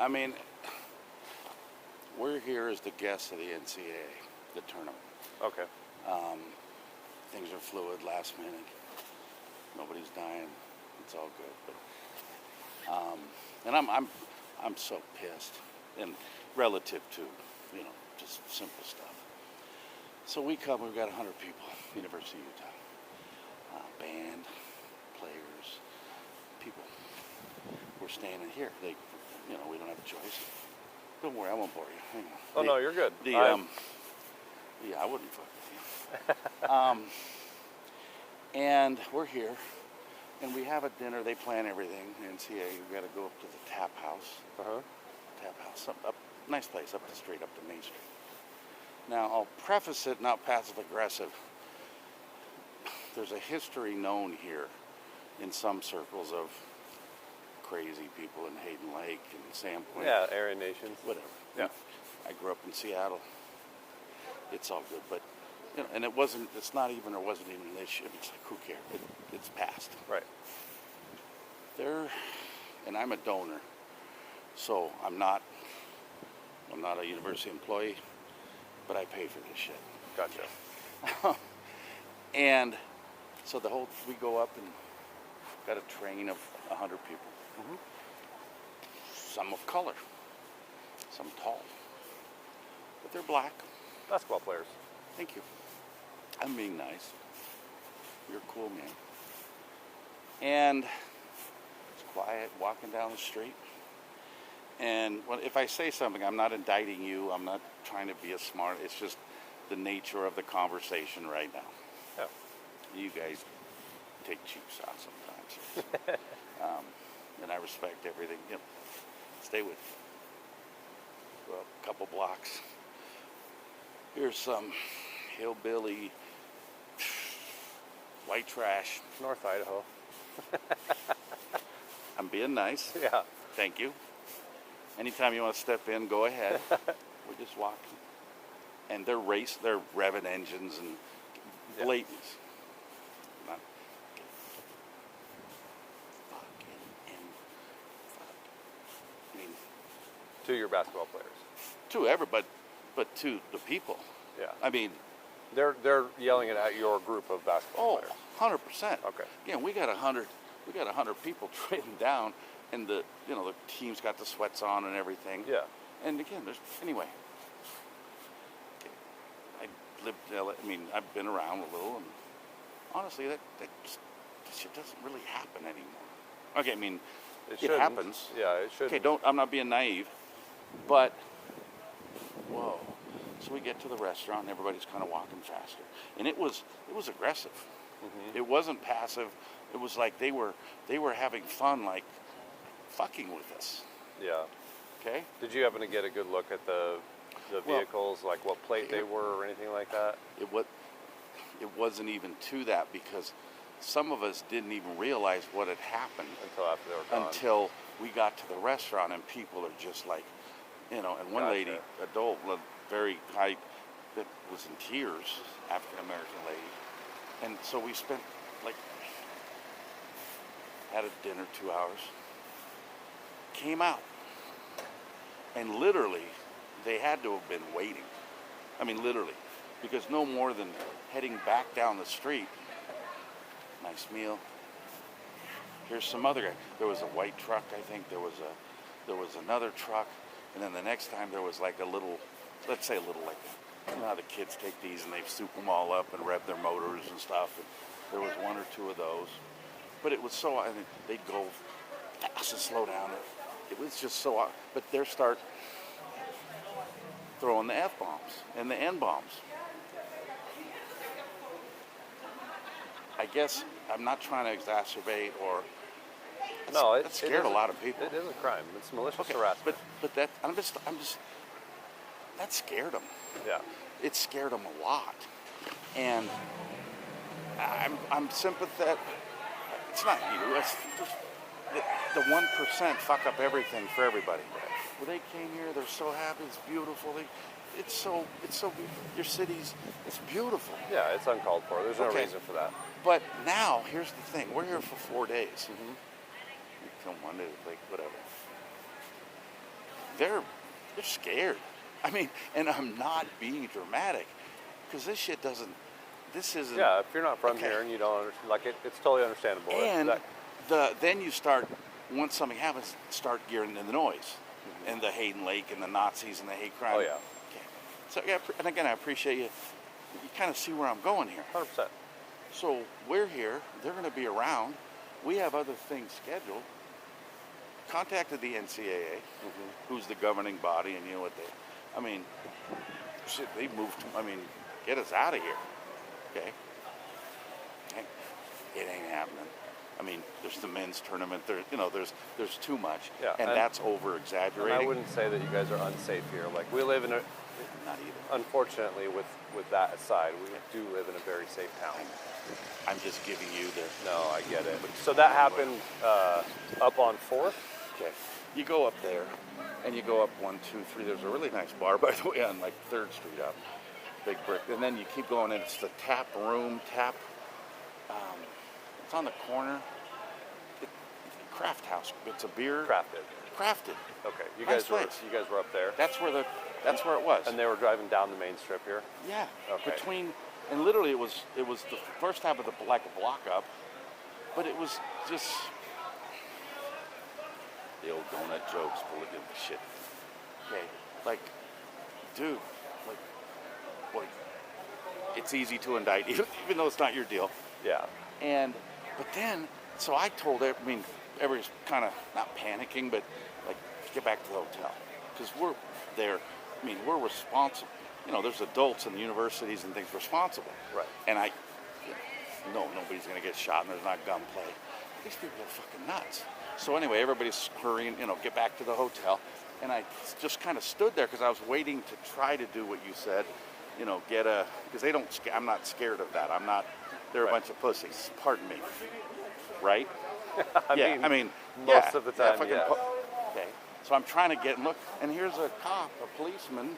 I mean, we're here as the guests of the NCAA, the tournament. Okay. Things are fluid, last minute. Nobody's dying. It's all good. But, and I'm so pissed, and relative to, just simple stuff. So we come. We've got 100 people, University of Utah, band, players, people. We're standing here. We don't have a choice. Don't worry, I won't bore you. Hang on. No, you're good. Yeah, I wouldn't fuck with you. And we're here, and we have a dinner. They plan everything. NCAA, we got to go up to the Tap House. Tap House, up nice place, up the street, up to Main Street. Now, I'll preface it, not passive aggressive. There's a history known here in some circles of crazy people in Hayden Lake and Sandpoint. Yeah, Aryan Nations. Whatever. Yeah. I grew up in Seattle. It's all good, but and it wasn't even an issue. It's like, who cares? It's past. Right. And I'm a donor, so I'm not a university employee, but I pay for this shit. Gotcha. And so we go up and got a train of 100 people. Mm-hmm. Some of color, some tall, but they're black. Basketball players. Thank you. I'm being nice. You're a cool man. And it's quiet, walking down the street. And if I say something, I'm not indicting you. I'm not trying to be a smart. It's just the nature of the conversation right now. Yeah. You guys take cheap shots sometimes. And I respect everything. Stay with me. Go up a couple blocks. Here's some hillbilly white trash. North Idaho. I'm being nice. Yeah. Thank you. Anytime you want to step in, go ahead. We're just walking. And they're revving engines and blatant. Not I mean, To your basketball players. to everybody, but to the people. Yeah. I mean, They're yelling it at your group of basketball players. 100%. Okay. Yeah, we got 100 people trading down, and the team's got the sweats on and everything. Yeah. And again, anyway. I lived in LA. I mean, I've been around a little, and honestly, that shit doesn't really happen anymore. Okay, I mean, it happens. Yeah, it should. Okay, I'm not being naive, but whoa. So we get to the restaurant, and everybody's kind of walking faster, and it was aggressive. Mm-hmm. It wasn't passive. It was like they were having fun, like fucking with us. Yeah. Okay. Did you happen to get a good look at the vehicles, like what plate they were or anything like that? It wasn't even to that, because some of us didn't even realize what had happened until after they were gone. Until we got to the restaurant, and people are just like, and one lady, adult, very high, that was in tears, African American lady. And so we spent had a dinner 2 hours, came out, and literally they had to have been waiting. I mean, literally, because no more than heading back down the street. Nice meal. Here's some other guy. There was a white truck, I think. There was another truck, and then the next time there was like a little, let's say a little, like, you know how the kids take these and they soup them all up and rev their motors and stuff. And there was one or two of those, but it was so. I mean, they'd go fast and slow down. It was just so. But they start throwing the F-bombs and the N-bombs. I guess I'm not trying to exacerbate or. No, that scared a lot of people. It is a crime. It's malicious harassment. But that I'm just that scared them. Yeah. It scared them a lot, and I'm sympathetic. It's not you. It's just the 1% fuck up everything for everybody. Well, they came here. They're so happy. It's beautiful. It's so your city's. It's beautiful. Yeah, it's uncalled for. There's no reason for that. But now here's the thing. We're here for 4 days. Mm-hmm. Till Monday, like whatever. they're scared. I mean, and I'm not being dramatic, because this shit doesn't. This isn't. Yeah, if you're not from okay. here and you don't understand, like it's totally understandable. And then you start, once something happens, start gearing in the noise, and the Hayden Lake and the Nazis and the hate crime. Oh yeah. Okay. So yeah, and again, I appreciate you. You kind of see where I'm going here. 100%. So we're here. They're going to be around. We have other things scheduled. Contacted the NCAA, who's the governing body, and you know what I mean, shit, they moved. I mean, get us out of here. Okay. It ain't happening. I mean, there's the men's tournament. There's too much, Yeah, and that's over exaggerating. I wouldn't say that you guys are unsafe here. Like we live in a, not either. Unfortunately, with that aside, we do live in a very safe town. I'm just giving you the. No, I get it. So that happened up on 4th. Okay. You go up there, and you go up 1, 2, 3. There's a really nice bar, by the way, on like 3rd Street up. Big brick. And then you keep going, and it's the tap room. It's on the corner. Craft house. It's a beer. Crafted. Okay. You Nice guys place. were up there. That's where it was. And they were driving down the main strip here. Yeah. Okay. And literally it was the first half of the like a block up, but it was just the old donut jokes, bulletin shit. Okay. Like, dude, like, it's easy to indict, even though it's not your deal. Yeah. But then, so I told everybody's kind of not panicking, but like, get back to the hotel. Because we're there, we're responsible. There's adults in the universities and things responsible. Right. And nobody's going to get shot and there's not gunplay. These people are fucking nuts. So anyway, everybody's hurrying, get back to the hotel. And I just kind of stood there because I was waiting to try to do what you said, because I'm not scared of that. They're a bunch of pussies. Pardon me. Right? Most of the time, yeah. Okay. So I'm trying to look, and here's a cop, a policeman,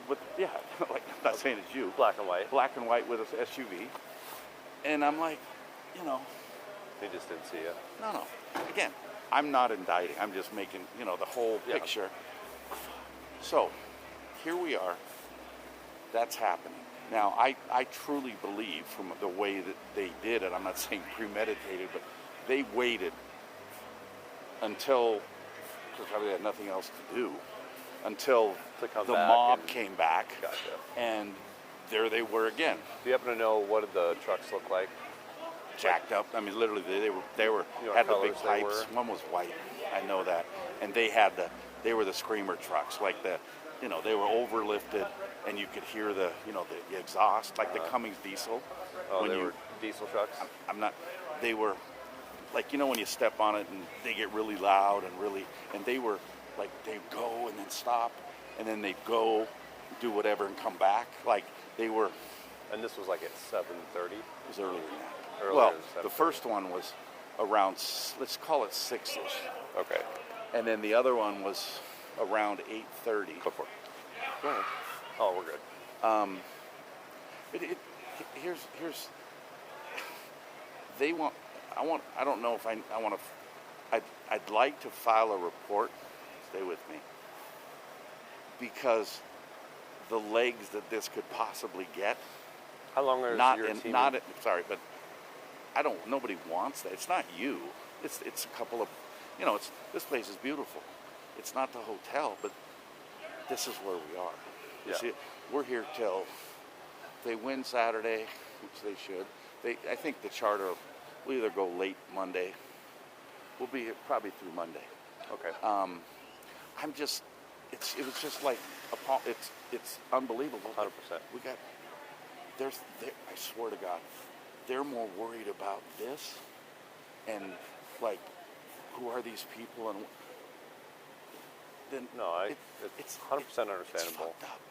with, like, I'm not saying it's you. Black and white with an SUV. And I'm like, They just didn't see you. No. Again, I'm not indicting. I'm just making, the whole picture. So, here we are. That's happening. Now, I truly believe from the way that they did it, I'm not saying premeditated, but they waited until, because probably had nothing else to do, until the mob came back. Gotcha. And there they were again. Do you happen to know what did the trucks look like? Jacked up. Literally, they were had the big pipes. One was white. I know that. And they were the screamer trucks, like they were overlifted, and you could hear the exhaust, like the Cummins diesel. Oh, they were diesel trucks? They were, like, when you step on it and they get really loud and they were, like, they'd go and then stop, and then they'd go, do whatever and come back. Like, they were. And this was like at 7:30? It was earlier than that. Well, the first one was around, let's call it 6-ish. Okay. And then the other one was around 8:30. Go for it. Go ahead. Oh, we're good. Here's. I don't know if I want to. I'd like to file a report. Stay with me. Because the legs that this could possibly get. How long are your team? Sorry, but nobody wants that. It's not you. It's a couple of, this place is beautiful. It's not the hotel, but this is where we are. You see, we're here till they win Saturday, which they should. I think the charter will either go late Monday. We'll be here probably through Monday. Okay. It was just like, it's unbelievable. 100%. I swear to God, they're more worried about this and, like, who are these people and then it's 100% understandable. It's fucked up.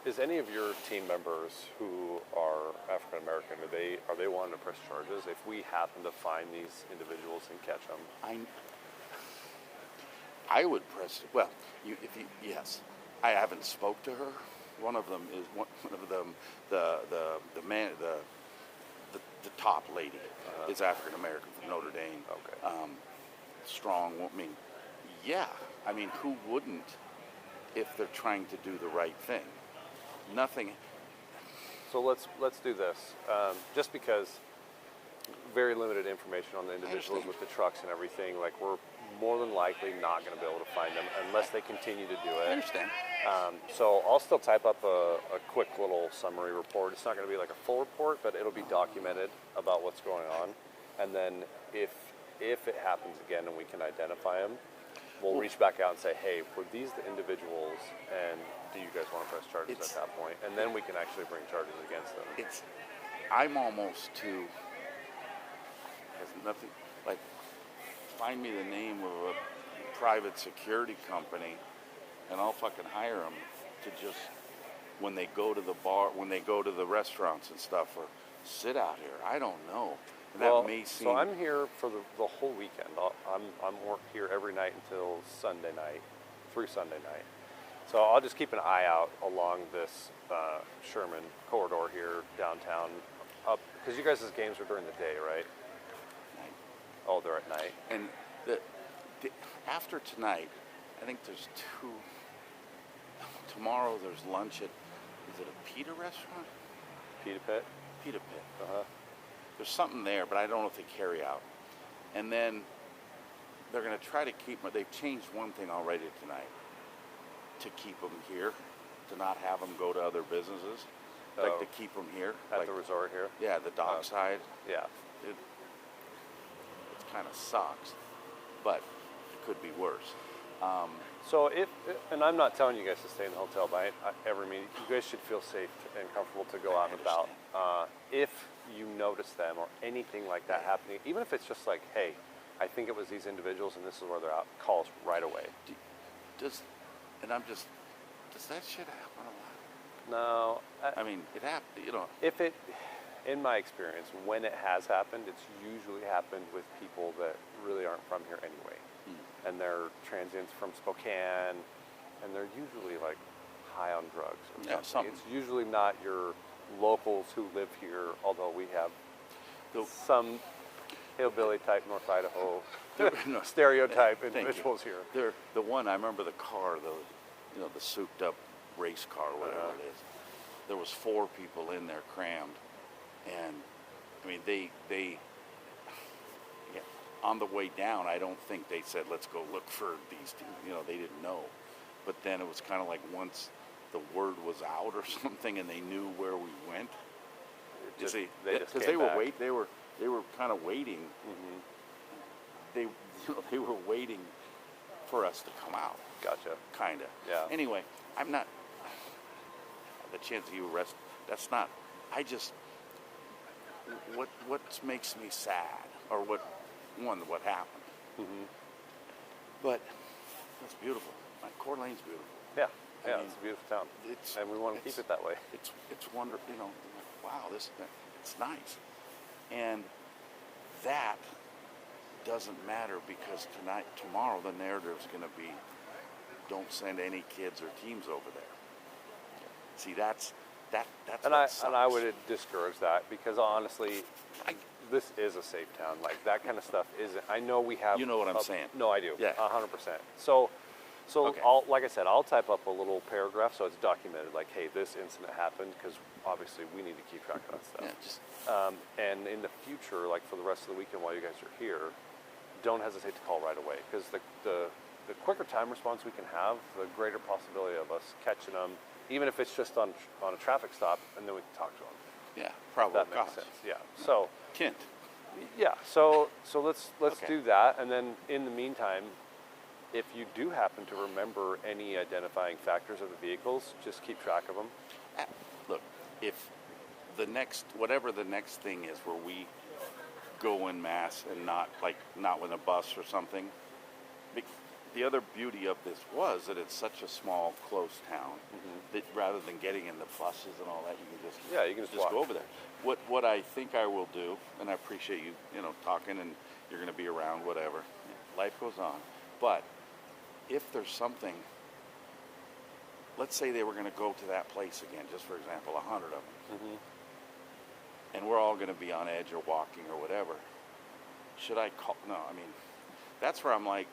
Is any of your team members who are African American, are they wanting to press charges if we happen to find these individuals and catch them? I would press. Well, yes, I haven't spoke to her. One of them is the top lady is African American from Notre Dame. Okay. Strong. Yeah. I mean, who wouldn't if they're trying to do the right thing? Nothing. So let's do this. Just because very limited information on the individuals with the trucks and everything, like we're more than likely not going to be able to find them unless they continue to do it. I understand. So I'll still type up a quick little summary report. It's not going to be like a full report, but it'll be documented about what's going on. And then if it happens again and we can identify them, we'll reach back out and say, hey, were these the individuals, and do you guys want to press charges at that point? And then we can actually bring charges against them. I'm almost too, has nothing, like, find me the name of a private security company, and I'll fucking hire them to just, when they go to the bar, when they go to the restaurants and stuff, or sit out here. I don't know. And that may seem... So I'm here for the whole weekend. I'm work here every night until Sunday night, through Sunday night. So I'll just keep an eye out along this Sherman corridor here downtown, up because you guys' games are during the day, right? Night. Oh, they're at night. And after tonight, I think there's two. Tomorrow there's lunch at, is it a pita restaurant? Pita Pit? Pita Pit. Uh-huh. There's something there, but I don't know if they carry out. And then they're going to try to keep, they've changed one thing already tonight, to keep them here, to not have them go to other businesses, like to keep them here. At like, the resort here? Yeah, the dockside. Yeah. It kind of sucks, but it could be worse. So and I'm not telling you guys to stay in the hotel by every meeting. You guys should feel safe and comfortable to go out and about. If you notice them or anything like that happening, even if it's just like, hey, I think it was these individuals and this is where they're out, call us right away. Does that shit happen a lot? No. I mean, it happened, you know. In my experience, when it has happened, it's usually happened with people that really aren't from here anyway. And they're transients from Spokane, and they're usually like high on drugs or something. It's usually not your locals who live here, although we have some hillbilly type North Idaho stereotype individuals here. They're the one, I remember the car, the souped up race car, whatever it is. There was 4 people in there crammed, and I mean they on the way down, I don't think they said, let's go look for these two. They didn't know. But then it was kind of like once the word was out or something and they knew where we went. Because they were kind of waiting. Mm-hmm. They were waiting for us to come out. Gotcha. Kind of. Yeah. Anyway, I'm not, the chance of you arrest, that's not, I just, what makes me sad, or what happened. Mm-hmm. But it's beautiful. Coeur Lane's beautiful. Yeah, it's a beautiful town. And we want to keep it that way. It's wonderful. Wow, it's nice. And that doesn't matter because tomorrow the narrative's going to be, don't send any kids or teams over there. See, that's and I would discourage that because honestly, this is a safe town. Like that kind of stuff isn't. I know we have. You know what I'm saying? No, I do. Yeah, 100%. So okay. Like I said, I'll type up a little paragraph so it's documented. Like, hey, this incident happened because obviously we need to keep track of that stuff. Yeah, and in the future, like for the rest of the weekend while you guys are here, don't hesitate to call right away because the quicker time response we can have, the greater possibility of us catching them, even if it's just on a traffic stop, and then we can talk to them. Yeah, probably. That makes sense. Yeah. So Kent. Yeah. So let's Okay. do that, and then in the meantime, if you do happen to remember any identifying factors of the vehicles, just keep track of them. Look, if whatever the next thing is, where we go en masse and not with a bus or something. The other beauty of this was that it's such a small, close town that rather than getting in the buses and all that, you can just go over there. What I think I will do, and I appreciate you, talking, and you're going to be around, whatever. Life goes on. But if there's something, let's say they were going to go to that place again, just for example, 100 of them, and we're all going to be on edge or walking or whatever. Should I call? No, I mean, that's where I'm like,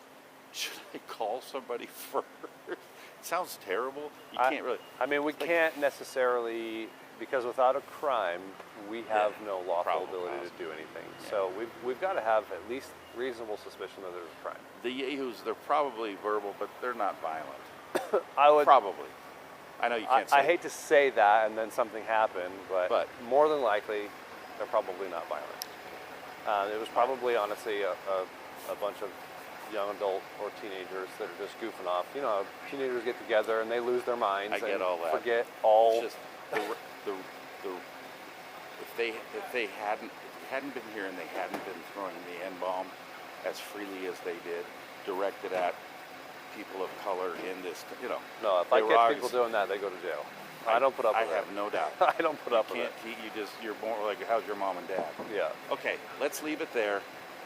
should I call somebody first? It sounds terrible. You can't really. I mean, we can't necessarily, because without a crime, we have no lawful ability to do anything. Yeah. So we've got to have at least reasonable suspicion that there's a crime. The yahoos, they're probably verbal, but they're not violent. I would Probably. I know you can't say I hate to say that and then something happened, but more than likely, they're probably not violent. It was probably, honestly, a bunch of young adult or teenagers that are just goofing off. You know, teenagers get together and they lose their minds. I get and all that. Forget all. It's just if they hadn't been here and they hadn't been throwing the N-bomb as freely as they did, directed at people of color in this, you know. No, if I catch people doing that, they go to jail. I don't put up with I have no doubt. I don't put up with it. You're more like, how's your mom and dad? Yeah. Okay, let's leave it there.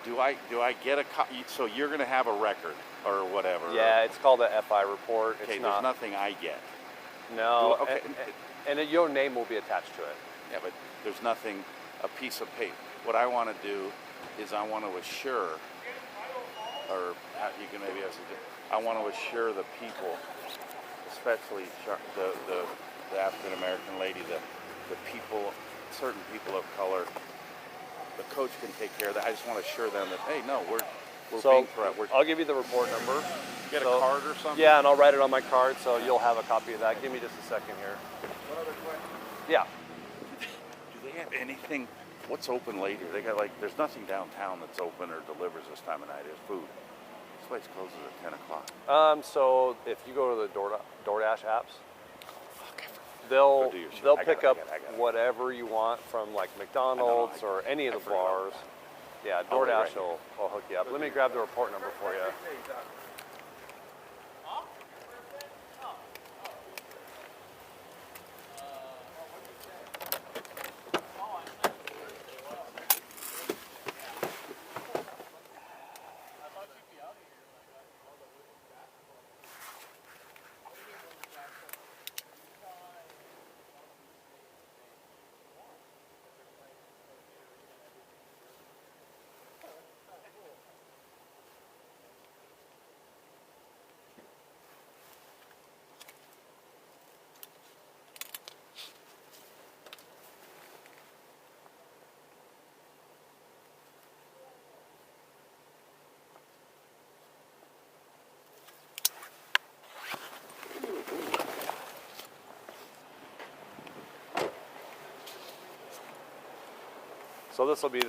Do I get a so you're going to have a record or whatever? Yeah, it's called a FI report. Okay, it's there's nothing I get. No. Okay. And your name will be attached to it. Yeah, but there's nothing, a piece of paper. What I want to do is I want to assure, or you can maybe ask, I want to assure the people, especially the African American lady, the people, certain people of color. The coach can take care of that. I just want to assure them that, hey, no, we're being correct. I'll give you the report number. Get a card or something? Yeah, and I'll write it on my card, so you'll have a copy of that. Give me just a second here. One other question. Yeah. Do they have anything? What's open later? They got there's nothing downtown that's open or delivers this time of night. There's food. This place closes at 10 o'clock. So if you go to the DoorDash apps, Okay. they'll I pick got up it. whatever you want from like McDonald's or any of the bars. Yeah, DoorDash will hook you up. Let me grab the report number for you. So this will be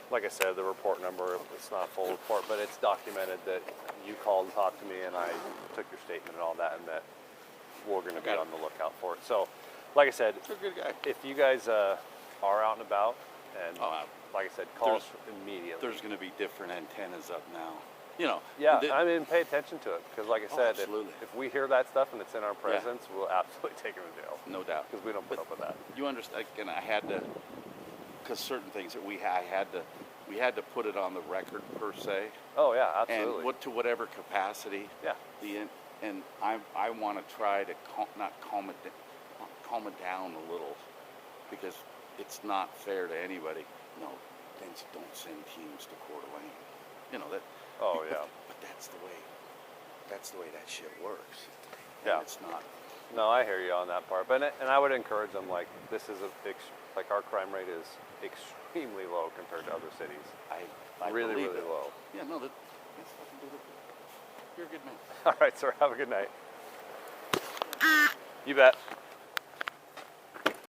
like I said, the report number. It's not a full report, but it's documented that you called and talked to me and I took your statement and all that, and that we're going to be on the lookout for it. So, like I said, You're a good guy. if you guys are out and about, and like I said, call us immediately. There's going to be different antennas up now. You know. Yeah, I mean, pay attention to it, because like I said, if we hear that stuff and it's in our presence, we'll absolutely take him to jail. No doubt. Because we don't put up with that. You understand? And I had to, because certain things that we had to put it on the record per se. Oh yeah, absolutely. And to whatever capacity. Yeah. And I want to try to calm it down a little, because it's not fair to anybody. No, don't send teams to Coeur d'Alene. You know that. Oh yeah. But that's the way that shit works. Yeah. And it's not. No, I hear you on that part. But and I would encourage them, like, this is like our crime rate is extremely low compared to other cities. I really, believe really it. low. Yeah, no, you're a good man. All right, sir. Have a good night. You bet.